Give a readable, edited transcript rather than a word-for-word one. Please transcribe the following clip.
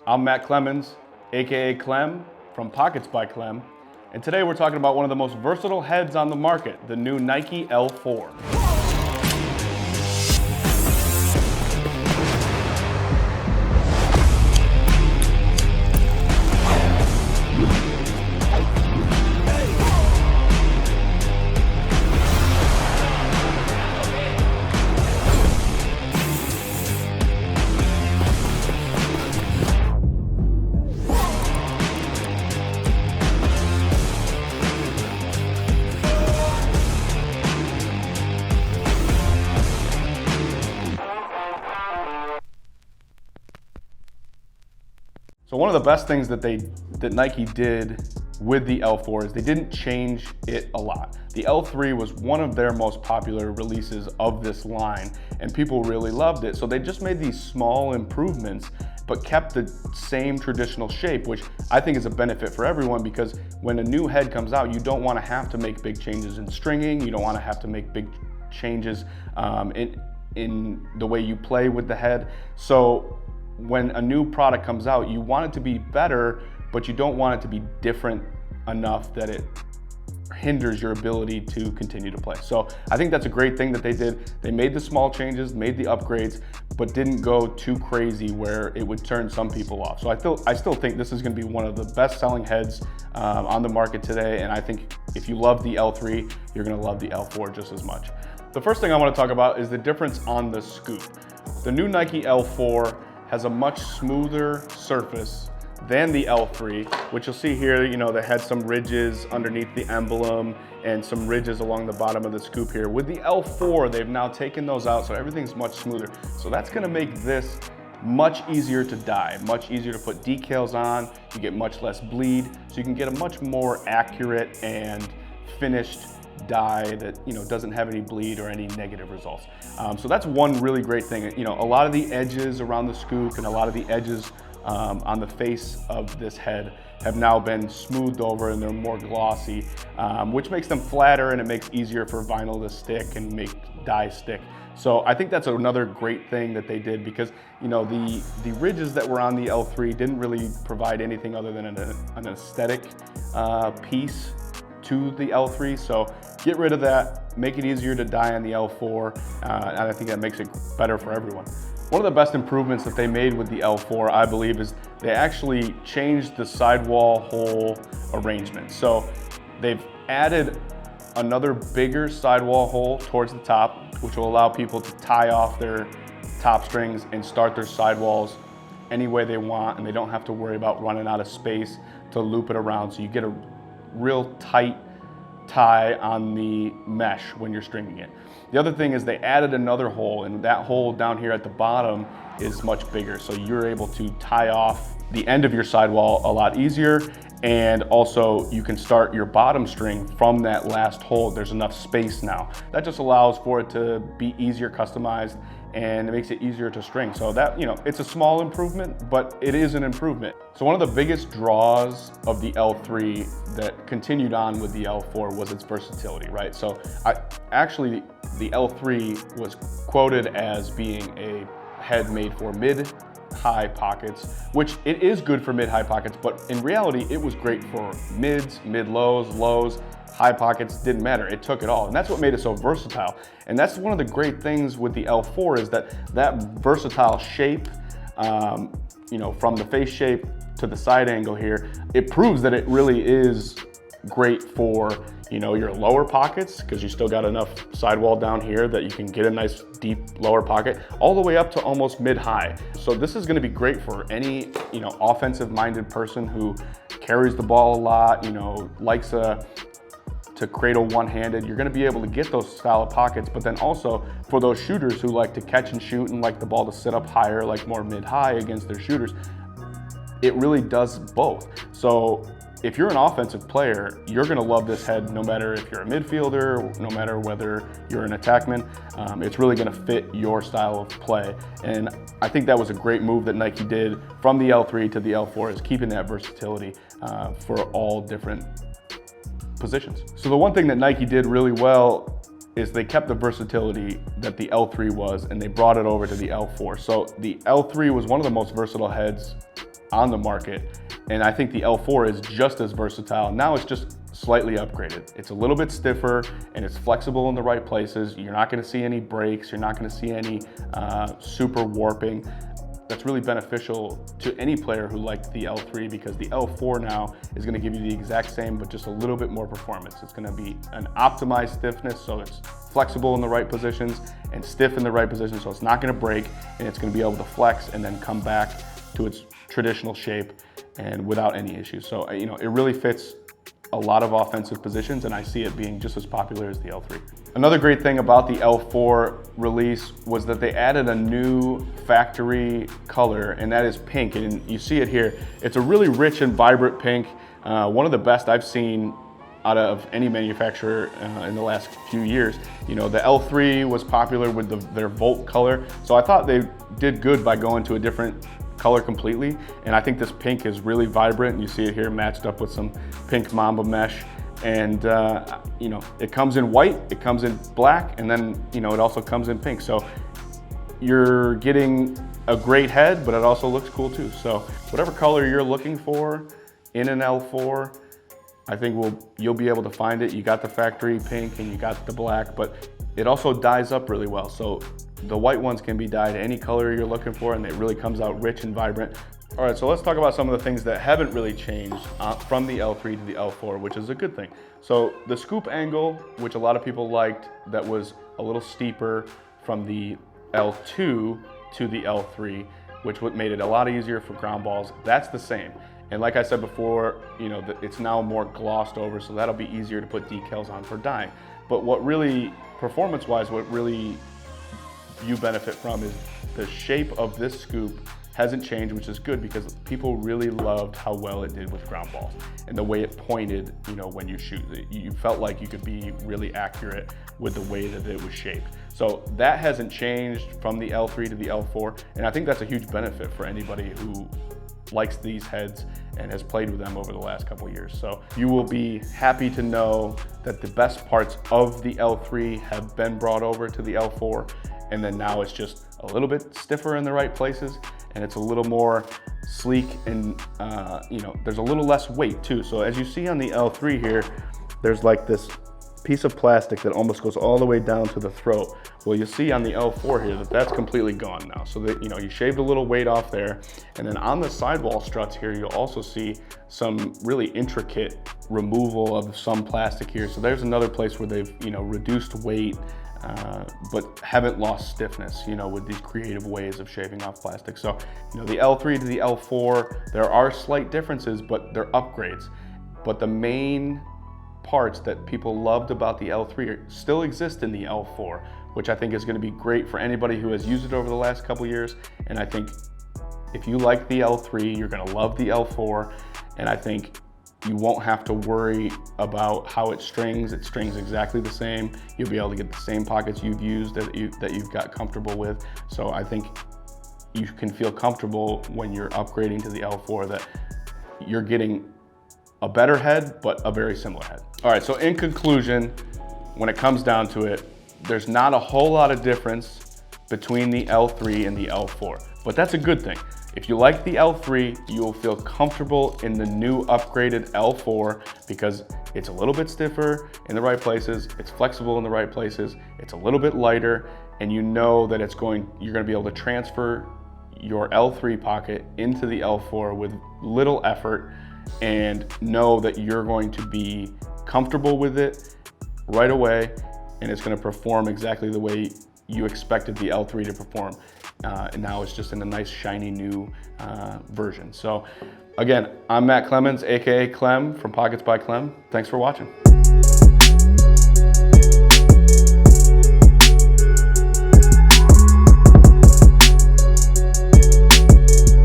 I'm Matt Clemens, aka Clem from Pockets by Clem, and today we're talking about one of the most versatile heads on the market, the new Nike L4. So one of the best things that Nike did with the L4 is they didn't change it a lot. The L3 was one of their most popular releases of this line, and people really loved it. So they just made these small improvements, but kept the same traditional shape, which I think is a benefit for everyone, because when a new head comes out, you don't want to have to make big changes in stringing. You don't want to have to make big changes in the way you play with the head. So when a new product comes out, you want it to be better, but you don't want it to be different enough that it hinders your ability to continue to play. So I think that's a great thing that they did. They made the small changes, made the upgrades, but didn't go too crazy where it would turn some people off. So I still think this is gonna be one of the best selling heads on the market today. And I think if you love the L3, you're gonna love the L4 just as much. The first thing I wanna talk about is the difference on the scoop. The new Nike L4 has a much smoother surface than the L3, which you'll see here. You know, they had some ridges underneath the emblem and some ridges along the bottom of the scoop here. With the L4, they've now taken those out, so everything's much smoother. So that's gonna make this much easier to dye, much easier to put decals on. You get much less bleed, so you can get a much more accurate and finished dye that, you know, doesn't have any bleed or any negative results. So that's one really great thing. You know, a lot of the edges around the scoop and a lot of the edges on the face of this head have now been smoothed over and they're more glossy, which makes them flatter, and it makes it easier for vinyl to stick and make dye stick. So I think that's another great thing that they did, because, you know, the ridges that were on the L3 didn't really provide anything other than an aesthetic piece to the L3. So get rid of that, make it easier to dye on the L4, and I think that makes it better for everyone. One of the best improvements that they made with the L4, I believe, is they actually changed the sidewall hole arrangement. So they've added another bigger sidewall hole towards the top, which will allow people to tie off their top strings and start their sidewalls any way they want, and they don't have to worry about running out of space to loop it around. So you get a real tight tie on the mesh when you're stringing it. The other thing is they added another hole, and that hole down here at the bottom is much bigger. So you're able to tie off the end of your sidewall a lot easier, and also you can start your bottom string from that last hole. There's enough space now. That just allows for it to be easier customized, and it makes it easier to string. So that, you know, it's a small improvement, but it is an improvement. So one of the biggest draws of the L3 that continued on with the L4 was its versatility, right? So actually the L3 was quoted as being a head made for mid-high pockets, which it is good for mid-high pockets, but in reality, it was great for mids, mid-lows, lows, high pockets, didn't matter. It took it all, and that's what made it so versatile. And that's one of the great things with the L4, is that versatile shape, you know, from the face shape to the side angle here, it proves that it really is great for, you know, your lower pockets, because you still got enough sidewall down here that you can get a nice deep lower pocket, all the way up to almost mid-high. So this is going to be great for any, you know, offensive minded person who carries the ball a lot, you know, likes to cradle one-handed. You're going to be able to get those style of pockets, but then also for those shooters who like to catch and shoot and like the ball to sit up higher, like more mid-high against their shooters, it really does both. So if you're an offensive player, you're going to love this head no matter if you're a midfielder, no matter whether you're an attackman. It's really going to fit your style of play. And I think that was a great move that Nike did from the L3 to the L4, is keeping that versatility for all different positions. So the one thing that Nike did really well is they kept the versatility that the L3 was, and they brought it over to the L4. So the L3 was one of the most versatile heads on the market. And I think the L4 is just as versatile. Now it's just slightly upgraded. It's a little bit stiffer and it's flexible in the right places. You're not gonna see any breaks. You're not gonna see any super warping. That's really beneficial to any player who liked the L3, because the L4 now is gonna give you the exact same, but just a little bit more performance. It's gonna be an optimized stiffness, so it's flexible in the right positions and stiff in the right positions, so it's not gonna break, and it's gonna be able to flex and then come back to its traditional shape and without any issues. So, you know, it really fits a lot of offensive positions, and I see it being just as popular as the L3. Another great thing about the L4 release was that they added a new factory color, and that is pink. And you see it here. It's a really rich and vibrant pink, one of the best I've seen out of any manufacturer in the last few years. You know, the L3 was popular with their Volt color, so I thought they did good by going to a different color completely. And I think this pink is really vibrant. You see it here matched up with some pink Mamba mesh. And you know, it comes in white, it comes in black, and then, you know, it also comes in pink. So you're getting a great head, but it also looks cool too. So whatever color you're looking for in an L4, I think you'll be able to find it. You got the factory pink and you got the black, but it also dyes up really well. So the white ones can be dyed any color you're looking for, and it really comes out rich and vibrant. All right, so let's talk about some of the things that haven't really changed from the L3 to the L4, which is a good thing. So the scoop angle, which a lot of people liked, that was a little steeper from the L2 to the L3, which made it a lot easier for ground balls, that's the same. And like I said before, you know, it's now more glossed over, so that'll be easier to put decals on for dyeing. But what really, performance-wise, what really you benefit from is the shape of this scoop hasn't changed, which is good, because people really loved how well it did with ground balls and the way it pointed, you know, when you shoot. You felt like you could be really accurate with the way that it was shaped. So that hasn't changed from the L3 to the L4, and I think that's a huge benefit for anybody who likes these heads and has played with them over the last couple of years. So you will be happy to know that the best parts of the L3 have been brought over to the L4, and then now it's just a little bit stiffer in the right places, and it's a little more sleek, and you know, there's a little less weight too. So as you see on the L3 here, there's like this piece of plastic that almost goes all the way down to the throat. Well, you see on the L4 here that that's completely gone now. So that, you know, you shaved a little weight off there. And then on the sidewall struts here, you'll also see some really intricate removal of some plastic here. So there's another place where they've, you know, reduced weight, but haven't lost stiffness, you know, with these creative ways of shaving off plastic. So, you know, the L3 to the L4, there are slight differences, but they're upgrades. But the main parts that people loved about the L3 still exist in the L4, which I think is going to be great for anybody who has used it over the last couple years. And I think if you like the L3, you're going to love the L4. And I think you won't have to worry about how it strings. It strings exactly the same. You'll be able to get the same pockets you've used that you've got comfortable with. So I think you can feel comfortable when you're upgrading to the L4 that you're getting a better head, but a very similar head. All right, so in conclusion, when it comes down to it, there's not a whole lot of difference between the L3 and the L4, but that's a good thing. If you like the L3, you will feel comfortable in the new upgraded L4 because it's a little bit stiffer in the right places, it's flexible in the right places, it's a little bit lighter, and you know that you're gonna be able to transfer your L3 pocket into the L4 with little effort, and know that you're going to be comfortable with it right away, and it's going to perform exactly the way you expected the L3 to perform. And now it's just in a nice shiny new version. So again, I'm Matt Clemens, aka Clem from Pockets by Clem. Thanks for watching.